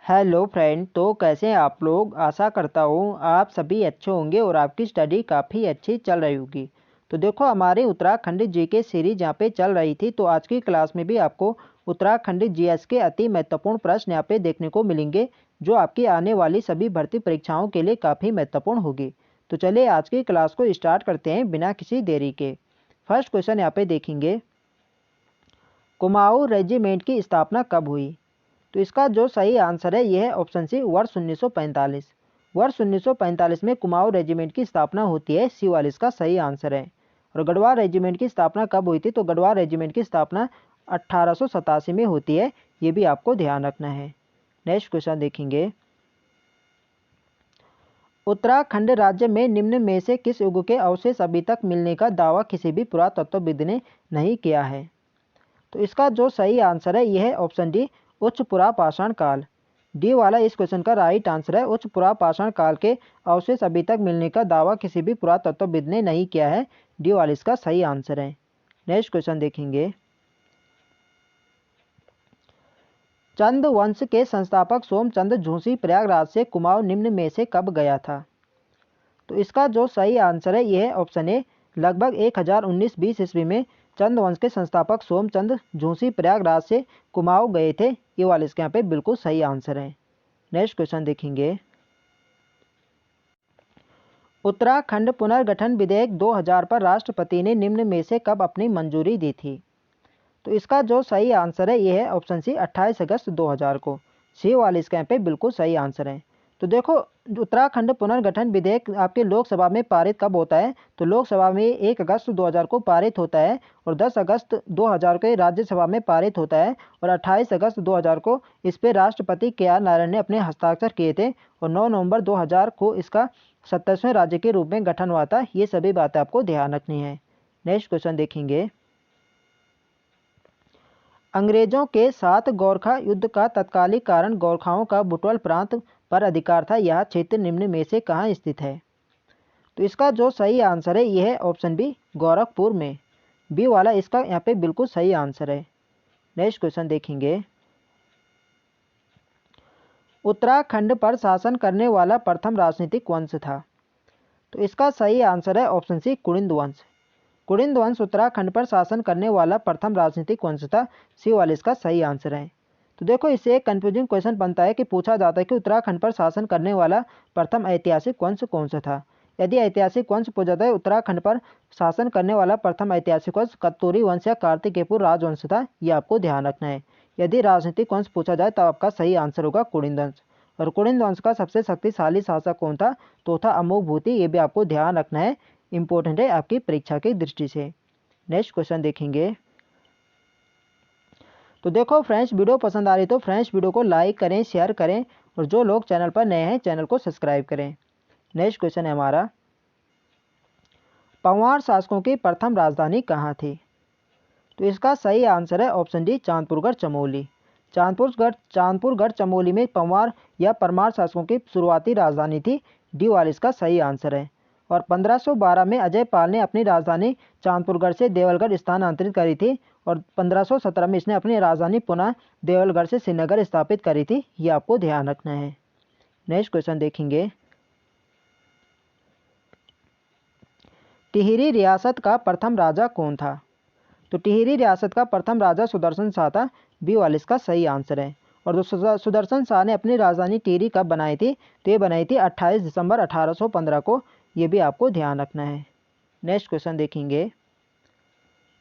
Hello friend, तो कैसे हैं आप लोग। आशा करता हूँ आप सभी अच्छे होंगे और आपकी स्टडी काफ़ी अच्छी चल रही होगी। तो देखो, हमारी उत्तराखंड जीके सीरीज यहाँ पे चल रही थी, तो आज की क्लास में भी आपको उत्तराखंड जीएस के अति महत्वपूर्ण प्रश्न यहाँ पे देखने को मिलेंगे, जो आपकी आने वाली सभी भर्ती परीक्षाओं के लिए काफ़ी महत्वपूर्ण होगी। तो चलिए आज की क्लास को स्टार्ट करते हैं बिना किसी देरी के। फर्स्ट क्वेश्चन यहाँ पे देखेंगे, कुमाऊं रेजिमेंट की स्थापना कब हुई। तो इसका जो सही आंसर है यह है ऑप्शन सी, वर्ष 1945। वर्ष 1945 में कुमाऊं रेजिमेंट की स्थापना होती है, सी वाला इसका सही आंसर है। और गढ़वाल रेजिमेंट की स्थापना कब हुई थी, तो गढ़वाल रेजिमेंट की स्थापना 1887 में होती है, ये भी आपको ध्यान रखना है। नेक्स्ट क्वेश्चन देखेंगे, उत्तराखंड राज्य में निम्न में से किस युग के अवशेष अभी तक मिलने का दावा किसी भी पुरातत्वविद ने नहीं किया है। तो इसका जो सही आंसर है यह है ऑप्शन डी, उच्च पुरापाषाण काल। डी वाला इस क्वेश्चन का राइट आंसर है। उच्च पुरापाषाण काल के अवशेष अभी तक मिलने का दावा किसी भी पुरातत्वविद ने नहीं किया है, डी वाला इसका सही आंसर है। नेक्स्ट क्वेश्चन देखेंगे, चंद वंश के संस्थापक सोमचंद झूसी प्रयागराज से कुमाऊं निम्न में से कब गया था। तो इसका जो सही आंसर है यह है ऑप्शन ए, लगभग 1019-20 ईस्वी में चंद वंश के संस्थापक सोमचंद झूसी प्रयागराज से कुमाऊं गए थे, ये वाले इसके यहाँ पे बिल्कुल सही आंसर है। नेक्स्ट क्वेश्चन देखेंगे, उत्तराखंड पुनर्गठन विधेयक 2000 पर राष्ट्रपति ने निम्न में से कब अपनी मंजूरी दी थी। तो इसका जो सही आंसर है यह है ऑप्शन सी, 28 अगस्त 2000 को। सी वाले इसके यहाँ पे बिल्कुल सही आंसर है। तो देखो, उत्तराखंड पुनर्गठन विधेयक आपके लोकसभा में पारित कब होता है, तो लोकसभा में 1 अगस्त 2000 को पारित होता है, और 10 अगस्त 2000 को राज्यसभा में पारित होता है, और 28 अगस्त 2000 को इस पर राष्ट्रपति KR नारायण ने अपने हस्ताक्षर किए थे, और 9 नवंबर 2000 को इसका 27वें राज्य के रूप में गठन हुआ था। ये सभी बातें आपको ध्यान रखनी है। नेक्स्ट क्वेश्चन देखेंगे, अंग्रेजों के साथ गोरखा युद्ध का तत्कालिक कारण गोरखाओं का बुटवल प्रांत पर अधिकार था, यह क्षेत्र निम्न में से कहाँ स्थित है। तो इसका जो सही आंसर है यह है ऑप्शन बी, गोरखपुर में। बी वाला इसका यहाँ पे बिल्कुल सही आंसर है। नेक्स्ट क्वेश्चन देखेंगे, उत्तराखंड पर शासन करने वाला प्रथम राजनीतिक वंश था। तो इसका सही आंसर है ऑप्शन सी, कुड़िंद वंश। कुड़िंद वंश उत्तराखंड पर शासन करने वाला प्रथम राजनीतिक वंश था, सी वाले इसका सही आंसर है। तो देखो, इससे एक कंफ्यूजिंग क्वेश्चन बनता है कि पूछा जाता है कि उत्तराखंड पर शासन करने वाला प्रथम ऐतिहासिक वंश कौन सा था। यदि ऐतिहासिक वंश पूछा जाए उत्तराखंड पर शासन करने वाला प्रथम ऐतिहासिक वंश कत्तूरी वंश या कार्तिकेयपुर राजवंश था, ये आपको ध्यान रखना है। यदि राजनीतिक वंश पूछा जाए तब आपका सही आंसर होगा कुड़िंद वंश। और कुड़िंद वंश का सबसे शक्तिशाली शासक कौन था, तो था अमोघभूति। ये भी आपको ध्यान रखना है, इंपॉर्टेंट है आपकी परीक्षा की दृष्टि से। नेक्स्ट क्वेश्चन देखेंगे, तो देखो फ्रेंड्स, वीडियो पसंद आ रही तो फ्रेंड्स वीडियो को लाइक करें, शेयर करें, और जो लोग चैनल पर नए हैं चैनल को सब्सक्राइब करें। नेक्स्ट क्वेश्चन है हमारा, पंवार शासकों की प्रथम राजधानी कहाँ थी। तो इसका सही आंसर है ऑप्शन डी, चांदपुरगढ़ चमोली। चांदपुरगढ़ चमोली में पंवार या परमार शासकों की शुरुआती राजधानी थी, डी वाला इसका सही आंसर है। और 1512 में अजय पाल ने अपनी राजधानी चांदपुरगढ़ से देवलगढ़ स्थानांतरित करी थी, और 1517 में इसने अपनी राजधानी पुनः देवलगढ़ से श्रीनगर स्थापित करी थी, ये आपको ध्यान रखना है। नेक्स्ट क्वेश्चन देखेंगे, टिहरी रियासत का प्रथम राजा कौन था। तो टिहरी रियासत का प्रथम राजा सुदर्शन शाह था, बी वाला इसका सही आंसर है। और जो सुदर्शन शाह ने अपनी राजधानी टिहरी कब बनाई थी, तो ये बनाई थी 28 दिसंबर 1815 को, ये भी आपको ध्यान रखना है। नेक्स्ट क्वेश्चन देखेंगे,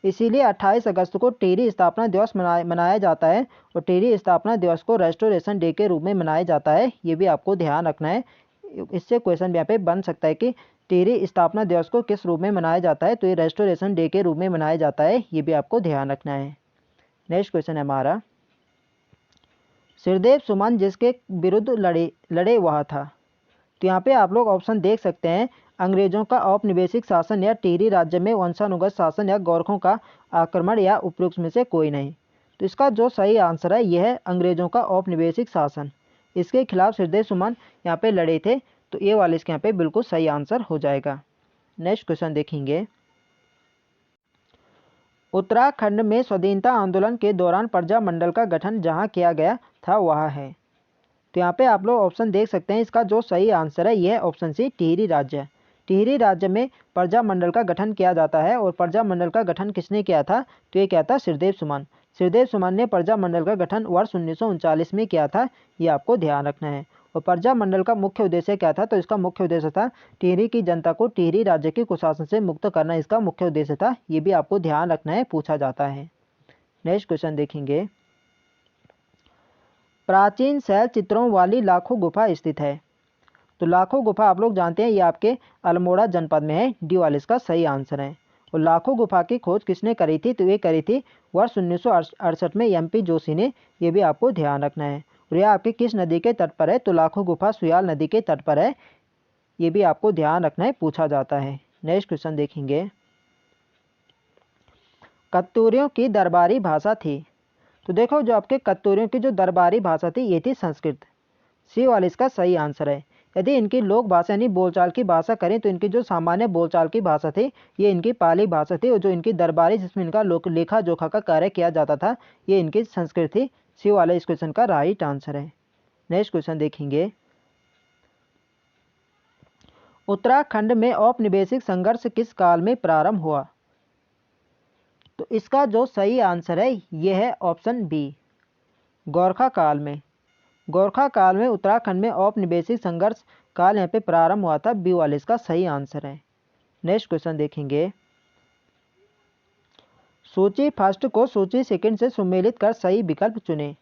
इसीलिए 28 अगस्त को टिहरी स्थापना दिवस मनाया जाता है, और टिहरी स्थापना दिवस को रेस्टोरेशन डे के रूप में मनाया जाता है, ये भी आपको ध्यान रखना है। इससे क्वेश्चन यहाँ पे बन सकता है कि टिहरी स्थापना दिवस को किस रूप में मनाया जाता है, तो ये रेस्टोरेशन डे के रूप में मनाया जाता है, ये भी आपको ध्यान रखना है। नेक्स्ट क्वेश्चन है हमारा, श्रीदेव सुमन जिसके विरुद्ध लड़े वह था। तो यहाँ पे आप लोग ऑप्शन देख सकते हैं, अंग्रेजों का औपनिवेशिक शासन, या टिहरी राज्य में वंशानुगत शासन, या गोरखों का आक्रमण, या उपयुक्त में से कोई नहीं। तो इसका जो सही आंसर है यह है अंग्रेजों का औपनिवेशिक शासन। इसके खिलाफ श्रीदेव सुमन यहाँ पे लड़े थे, तो ये वाले इसके यहाँ पे बिल्कुल सही आंसर हो जाएगा। नेक्स्ट क्वेश्चन देखेंगे, उत्तराखंड में स्वाधीनता आंदोलन के दौरान प्रजा मंडल का गठन जहाँ किया गया था वह है। तो यहाँ पे आप लोग ऑप्शन देख सकते हैं, इसका जो सही आंसर है यह है ऑप्शन सी, टिहरी राज्य है। टिहरी राज्य में प्रजामंडल का गठन किया जाता है, और प्रजामंडल का गठन किसने किया था? तो ये क्या था? श्रीदेव सुमन। श्रीदेव सुमन ने प्रजामंडल का गठन वर्ष 1939 में किया था, ये आपको ध्यान रखना है। और प्रजामंडल का मुख्य उद्देश्य क्या था? तो इसका मुख्य उद्देश्य था टिहरी की जनता को टिहरी राज्य के कुशासन से मुक्त करना, इसका मुख्य उद्देश्य था। ये भी आपको ध्यान रखना है, पूछा जाता है। नेक्स्ट क्वेश्चन देखेंगे, प्राचीन शैल चित्रों वाली लाखों गुफा स्थित है। तो लाखों गुफा आप लोग जानते हैं ये आपके अल्मोड़ा जनपद में है, डी वाला इसका सही आंसर है। और लाखों गुफा की खोज किसने करी थी? तो ये करी थी वर्ष 1968 में एमपी जोशी ने, ये भी आपको ध्यान रखना है। और यह आपके किस नदी के तट पर है? तो लाखों गुफा सुयाल नदी के तट पर है, ये भी आपको ध्यान रखना है, पूछा जाता है। नेक्स्ट क्वेश्चन देखेंगे, कत्तूरियों की दरबारी भाषा थी। तो देखो जो आपके कत्तूरियों की जो दरबारी भाषा थी ये थी संस्कृत, सी वाला इसका सही आंसर है। यदि इनकी लोक भाषा यानी बोलचाल की भाषा करें तो इनकी जो सामान्य बोलचाल की भाषा थी ये इनकी पाली भाषा थी, और जो इनकी दरबारी जिसमें इनका लेखा जोखा का कार्य किया जाता था ये इनकी संस्कृत थी। सी वाला इस क्वेश्चन का राइट आंसर है। नेक्स्ट क्वेश्चन देखेंगे, उत्तराखंड में औपनिवेशिक संघर्ष किस काल में प्रारंभ हुआ? तो इसका जो सही आंसर है यह है ऑप्शन बी, गोरखा काल में। गोरखा काल में उत्तराखंड में औपनिवेशिक संघर्ष काल यहाँ पे प्रारंभ हुआ था, बी वाले इसका सही आंसर है। नेक्स्ट क्वेश्चन देखेंगे, सूची फर्स्ट को सूची सेकंड से सुमेलित कर सही विकल्प चुने।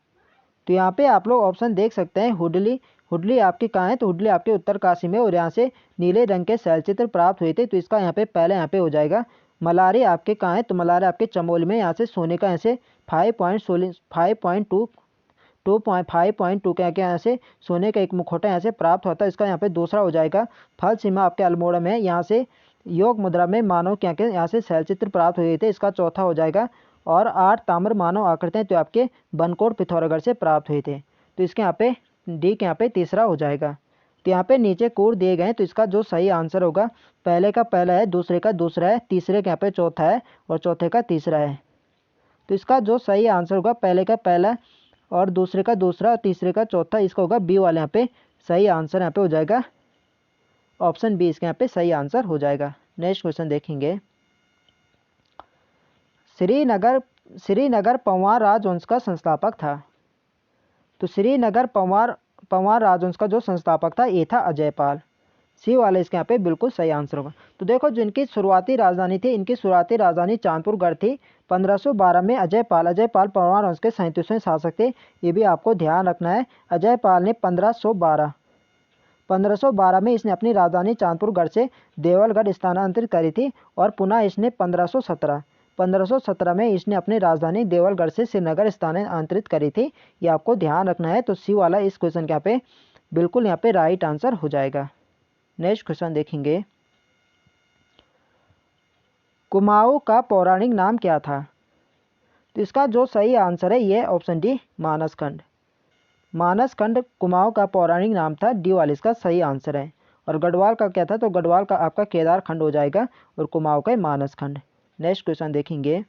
तो यहाँ पे आप लोग ऑप्शन देख सकते हैं, हुडली। हुडली आपकी कहाँ है? तो हुडली आपके उत्तरकाशी में, और यहाँ से नीले रंग के शैलचित्र प्राप्त हुए थे, तो इसका यहाँ पे पहले यहाँ पे हो जाएगा। मलारी आपके कहाँ है? तो मलारी आपके चमोली में, यहाँ से सोने का यहाँ से 5.2 क्या क्या यहाँ से सोने का एक मुखौटा यहाँ से प्राप्त होता है, इसका यहाँ पे दूसरा हो जाएगा। फल सीमा आपके अल्मोड़ा में, यहाँ से योग मुद्रा में मानव क्या के यहाँ से शैलचित्र प्राप्त हुए थे, इसका चौथा हो जाएगा। और 8 ताम्र मानव आकृतियाँ तो आपके बनकोट पिथौरागढ़ से प्राप्त हुए थे, तो इसके यहाँ पे डी के यहाँ पे तीसरा हो जाएगा। तो यहाँ पे नीचे कोड दिए गए हैं, तो इसका जो सही आंसर होगा पहले का पहला है, दूसरे का दूसरा है, तीसरे के यहाँ पे चौथा है, और चौथे का तीसरा है। तो इसका जो सही आंसर होगा पहले का पहला और दूसरे का दूसरा और तीसरे का चौथा, इसका होगा बी वाले यहाँ पे सही आंसर यहाँ पे हो जाएगा, ऑप्शन बी इसके यहाँ पे सही आंसर हो जाएगा। नेक्स्ट क्वेश्चन देखेंगे, श्रीनगर पंवार राजवंश का संस्थापक था। तो श्रीनगर पंवार राजवंश का जो संस्थापक था ये था अजयपाल, सी वाले इसके यहाँ पे बिल्कुल सही आंसर होगा। तो देखो जिनकी शुरुआती राजधानी थी, इनकी शुरुआती राजधानी चांदपुर गढ़ थी। 1512 में अजयपाल पंवार वंश के 37वें शासक थे, ये भी आपको ध्यान रखना है। अजयपाल ने 1512 में इसने अपनी राजधानी चांदपुर गढ़ से देवलगढ़ स्थानांतरित करी थी, और पुनः इसने 1517 में इसने अपनी राजधानी देवलगढ़ से श्रीनगर स्थानांतरित करी थी, ये आपको ध्यान रखना है। तो सी वाला इस क्वेश्चन के यहाँ पे बिल्कुल यहाँ पे राइट आंसर हो जाएगा। नेक्स्ट क्वेश्चन देखेंगे, कुमाऊं का पौराणिक नाम क्या था? तो इसका जो सही आंसर है ये ऑप्शन डी, मानसखंड। मानसखंड कुमाऊं का पौराणिक नाम था, डी वाले इसका सही आंसर है। और गढ़वाल का क्या था? तो गढ़वाल का आपका केदार खंड हो जाएगा, और कुमाऊं का मानसखंड। नेक्स्ट क्वेश्चन देखेंगे,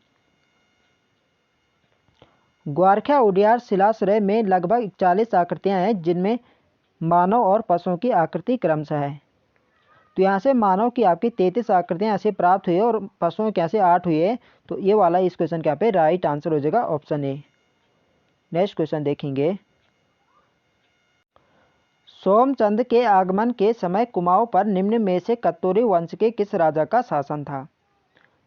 ग्वारखा उडियार शिलाश्रय में लगभग 40 आकृतियां हैं, जिनमें मानव और पशुओं की आकृति क्रमशः है। तो यहाँ से मानव की आपकी 33 आकृतियाँ ऐसे प्राप्त हुई है, और पशुओं के यहाँ से 8 हुई है, तो ये वाला इस क्वेश्चन के यहाँ पे राइट आंसर हो जाएगा, ऑप्शन ए। नेक्स्ट क्वेश्चन देखेंगे, सोमचंद के आगमन के समय कुमाऊं पर निम्न में से कत्तूरी वंश के किस राजा का शासन था?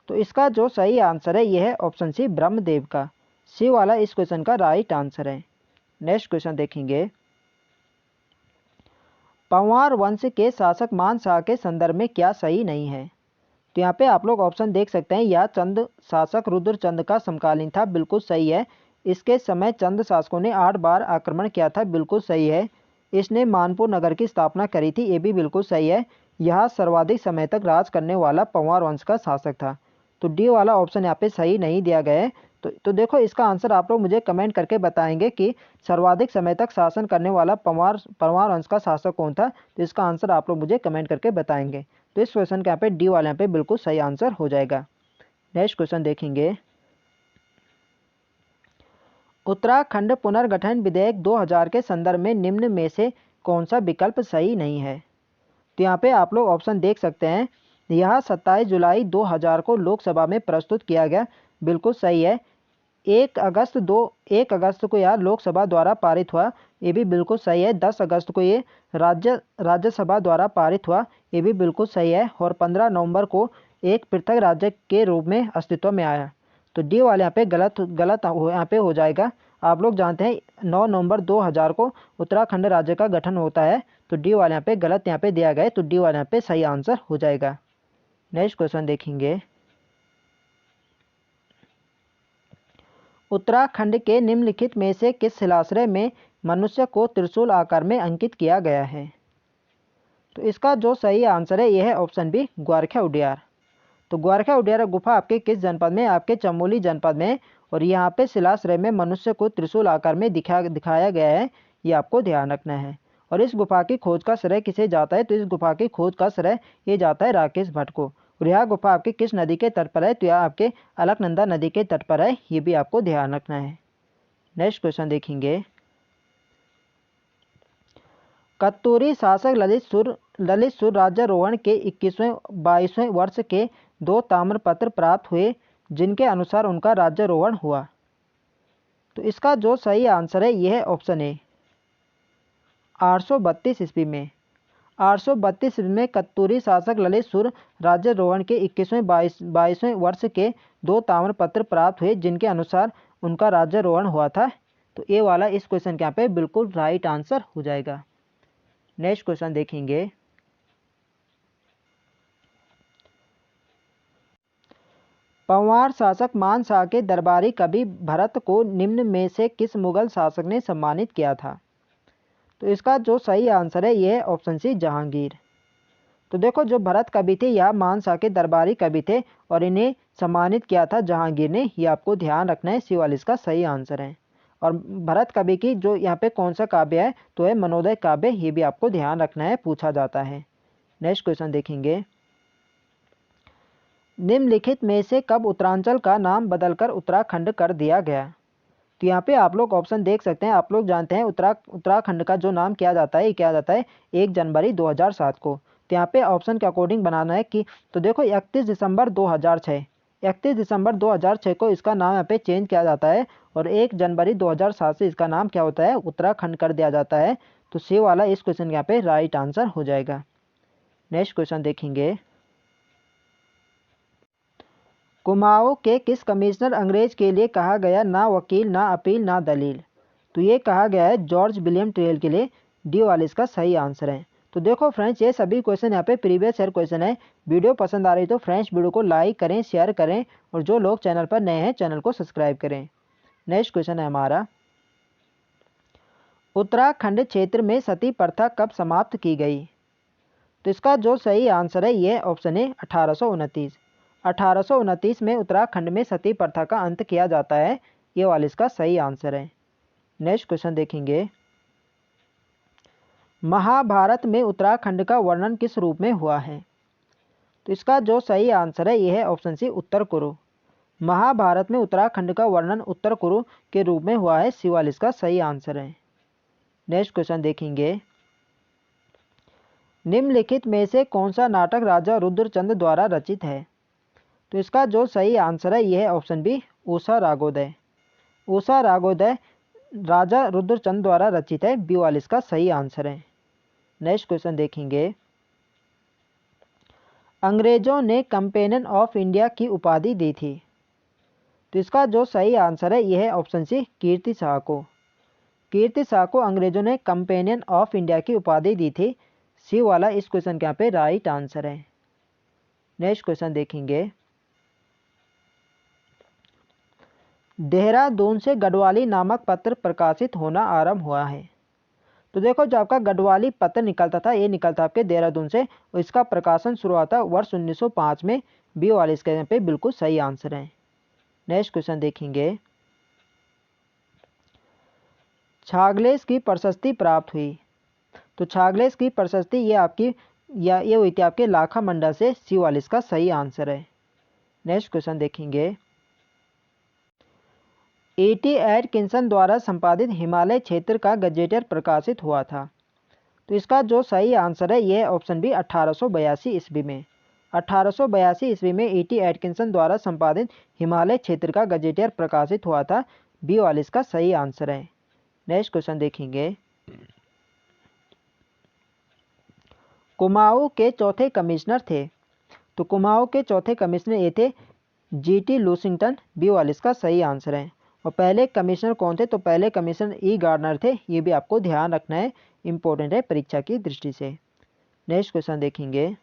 तो इसका जो सही आंसर है यह है ऑप्शन सी, ब्रह्मदेव का, सी वाला इस क्वेश्चन का राइट आंसर है। नेक्स्ट क्वेश्चन देखेंगे, पंवार वंश के शासक मानशाह के संदर्भ में क्या सही नहीं है? तो यहाँ पे आप लोग ऑप्शन देख सकते हैं, यह चंद शासक रुद्रचंद का समकालीन था, बिल्कुल सही है। इसके समय चंद शासकों ने 8 बार आक्रमण किया था, बिल्कुल सही है। इसने मानपुर नगर की स्थापना करी थी, ये भी बिल्कुल सही है। यह सर्वाधिक समय तक राज करने वाला पंवार वंश का शासक था। तो डी वाला ऑप्शन यहाँ पे सही नहीं दिया गया है। तो देखो इसका आंसर आप लोग मुझे कमेंट करके बताएंगे कि सर्वाधिक समय तक शासन करने वाला पंवार वंश का शासक कौन था। तो इसका आंसर आप लोग मुझे कमेंट करके बताएंगे। तो इस क्वेश्चन के यहाँ पे डी वाले यहाँ पे बिल्कुल सही आंसर हो जाएगा। नेक्स्ट क्वेश्चन देखेंगे, उत्तराखंड पुनर्गठन विधेयक 2000 के संदर्भ में निम्न में से कौन सा विकल्प सही नहीं है। तो यहाँ पे आप लोग ऑप्शन देख सकते हैं। यह 27 जुलाई 2000 को लोकसभा में प्रस्तुत किया गया, बिल्कुल सही है। 1 अगस्त को यह लोकसभा द्वारा पारित हुआ, ये भी बिल्कुल सही है। 10 अगस्त को ये राज्यसभा द्वारा पारित हुआ, ये भी बिल्कुल सही है। और 15 नवंबर को एक पृथक राज्य के रूप में अस्तित्व में आया। तो डी वाले यहाँ पे गलत यहाँ पे हो जाएगा। आप लोग जानते हैं 9 नवंबर 2000 को उत्तराखंड राज्य का गठन होता है। तो डी वाले यहाँ पे गलत यहाँ पे दिया गया है, तो डी वाले यहाँ पे सही आंसर हो जाएगा। नेक्स्ट क्वेश्चन देखेंगे। उत्तराखंड के निम्नलिखित में से किस शिलाश्रय में मनुष्य को त्रिशूल आकार में अंकित किया गया है। तो इसका जो सही आंसर है यह है ऑप्शन बी, ग्वारखा उडियार। तो ग्वारखा उडियार गुफा आपके किस जनपद में, आपके चमोली जनपद में। और यहाँ पे शिलाश्रय में मनुष्य को त्रिशूल आकार में दिखाया गया है, ये आपको ध्यान रखना है। और इस गुफा की खोज का श्रेय किसे जाता है। तो इस गुफा की खोज का श्रेय ये जाता है राकेश भट्ट को। और यह गुफा आपके किस नदी के तट पर है। तो यह आपके अलकनंदा नदी के तट पर है, ये भी आपको ध्यान रखना है। नेक्स्ट क्वेश्चन देखेंगे। कत्तूरी शासक ललित सुर राज्यारोहण के 21वें-22वें वर्ष के 2 ताम्रपत्र प्राप्त हुए, जिनके अनुसार उनका राज्यारोहण हुआ। तो इसका जो सही आंसर है यह है ऑप्शन ए, 832 ईस्वी में। 832 ईस्वी में कत्तूरी शासक ललित सुर राज्यारोहण के 21वें-22वें वर्ष के 2 ताम्रपत्र प्राप्त हुए, जिनके अनुसार उनका राज्यारोहण हुआ था। तो ये वाला इस क्वेश्चन के यहाँ पे बिल्कुल राइट आंसर हो जाएगा। नेक्स्ट क्वेश्चन देखेंगे। पंवार शासक मान शाह के दरबारी कवि भरत को निम्न में से किस मुगल शासक ने सम्मानित किया था। तो इसका जो सही आंसर है यह है ऑप्शन सी, जहांगीर। तो देखो जो भरत कवि थे यह मान शाह के दरबारी कवि थे और इन्हें सम्मानित किया था जहांगीर ने, ये आपको ध्यान रखना है। सी वाला इसका सही आंसर है। और भरत कवि की जो यहाँ पे कौन सा काव्य है तो है मनोदय काव्य, ये भी आपको ध्यान रखना है, पूछा जाता है। नेक्स्ट क्वेश्चन देखेंगे। निम्नलिखित में से कब उत्तरांचल का नाम बदलकर उत्तराखंड कर दिया गया। तो यहाँ पे आप लोग ऑप्शन देख सकते हैं। आप लोग जानते हैं उत्तराखंड का जो नाम किया जाता है 1 जनवरी 2007 को। तो यहाँ पे ऑप्शन के अकॉर्डिंग बनाना है कि तो देखो 31 दिसंबर 2006 31 दिसंबर 2006 को इसका नाम यहाँ पे चेंज किया जाता है। और 1 जनवरी 2007 से इसका नाम क्या होता है, उत्तराखंड कर दिया जाता है। तो सी वाला इस क्वेश्चन के यहाँ पे राइट आंसर हो जाएगा। नेक्स्ट क्वेश्चन देखेंगे। कुमाऊं के किस कमिश्नर अंग्रेज के लिए कहा गया ना वकील ना अपील ना दलील। तो ये कहा गया है जॉर्ज विलियम ट्रेल के लिए, डी वाला इसका सही आंसर है। तो देखो फ्रेंड्स ये सभी क्वेश्चन यहाँ पे प्रीवियस ईयर क्वेश्चन है। वीडियो पसंद आ रही तो फ्रेंड्स वीडियो को लाइक करें, शेयर करें और जो लोग चैनल पर नए हैं चैनल को सब्सक्राइब करें। नेक्स्ट क्वेश्चन है हमारा, उत्तराखंड क्षेत्र में सती प्रथा कब समाप्त की गई। तो इसका जो सही आंसर है ये ऑप्शन है 1829। 1829 में उत्तराखंड में सती प्रथा का अंत किया जाता है, ये वाला इसका सही आंसर है। नेक्स्ट क्वेश्चन देखेंगे। महाभारत में उत्तराखंड का वर्णन किस रूप में हुआ है। तो इसका जो सही आंसर है यह है ऑप्शन सी, उत्तर कुरु। महाभारत में उत्तराखंड का वर्णन उत्तर कुरु के रूप में हुआ है, सी वाला इसका सही आंसर है। नेक्स्ट क्वेश्चन देखेंगे। निम्नलिखित में से कौन सा नाटक राजा रुद्रचंद द्वारा रचित है। तो इसका जो सही आंसर है यह है ऑप्शन बी, उषा रागोदय। उषा रागोदय राजा रुद्रचंद द्वारा रचित है, बी वाला इसका सही आंसर है। नेक्स्ट क्वेश्चन देखेंगे। अंग्रेजों ने कंपेनियन ऑफ इंडिया की उपाधि दी थी। तो इसका जो सही आंसर है यह है ऑप्शन सी, कीर्ति शाह को। कीर्ति शाह को अंग्रेजों ने कंपेनियन ऑफ इंडिया की उपाधि दी थी, सी वाला इस क्वेश्चन के यहाँ पे राइट आंसर है। नेक्स्ट क्वेश्चन देखेंगे। देहरादून से गढ़वाली नामक पत्र प्रकाशित होना आरंभ हुआ है। तो देखो जो आपका गढ़वाली पत्र निकलता था ये निकलता आपके देहरादून से, और इसका प्रकाशन शुरू हुआ था वर्ष 1905 में, बी वाले इसके यहाँ पे बिल्कुल सही आंसर है। नेक्स्ट क्वेश्चन देखेंगे। छागलेस की प्रशस्ति प्राप्त हुई। तो छागलेस की प्रशस्ति ये हुई थी आपके लाखा मंडल से, सी वाला इसका सही आंसर है। नेक्स्ट क्वेश्चन देखेंगे। E.T. एटकिंसन द्वारा संपादित हिमालय क्षेत्र का गजेटियर प्रकाशित हुआ था? तो इसका जो सही आंसर है यह ऑप्शन बी 1882 ईस्वी में। 1882 ईस्वी में E.T. एटकिंसन द्वारा संपादित हिमालय क्षेत्र का गजेटियर प्रकाशित हुआ था। बी वाला इसका सही आंसर है। नेक्स्ट क्वेश्चन देखेंगे। कुमाऊं के चौथे कमिश्नर थे? तो कुमाऊं के चौथे कमिश्नर ये थे G.T. लूसिंगटन। बी वाला इसका सही आंसर है। और पहले कमिश्नर कौन थे? तो पहले कमिश्नर E. गार्डनर थे। ये भी आपको ध्यान रखना है, इंपॉर्टेंट है परीक्षा की दृष्टि से। नेक्स्ट क्वेश्चन देखेंगे।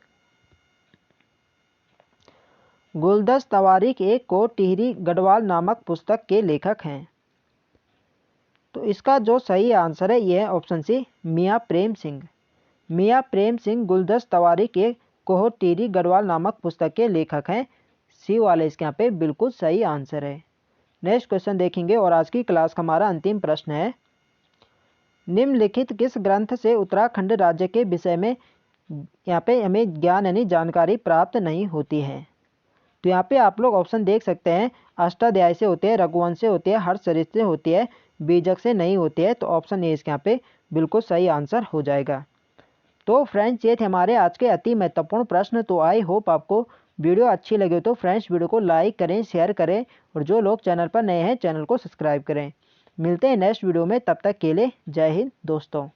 गुलदस्त तवारीख एक को टिहरी गढ़वाल नामक पुस्तक के लेखक हैं? तो इसका जो सही आंसर है यह है ऑप्शन सी मियाँ प्रेम सिंह। मियाँ प्रेम सिंह गुलदस्त तवारीख एक कोह टिहरी गढ़वाल नामक पुस्तक के लेखक हैं। सी वाले इसके यहाँ पे बिल्कुल सही आंसर है। नेक्स्ट क्वेश्चन देखेंगे और आज की क्लास का हमारा अंतिम प्रश्न है। निम्नलिखित किस ग्रंथ से उत्तराखंड राज्य के विषय में यहाँ पे हमें ज्ञान यानी जानकारी प्राप्त नहीं होती है? तो यहाँ पे आप लोग ऑप्शन देख सकते हैं। अष्टाध्याय से होती है, रघुवंश से होती है, हर्षचरित से होती है, बीजक से नहीं होती है। तो ऑप्शन ए इसके यहाँ पे बिल्कुल सही आंसर हो जाएगा। तो फ्रेंड्स ये थे हमारे आज के अति महत्वपूर्ण प्रश्न। तो आई होप आपको वीडियो अच्छी लगी हो तो फ्रेंड्स वीडियो को लाइक करें, शेयर करें और जो लोग चैनल पर नए हैं चैनल को सब्सक्राइब करें। मिलते हैं नेक्स्ट वीडियो में, तब तक के लिए जय हिंद दोस्तों।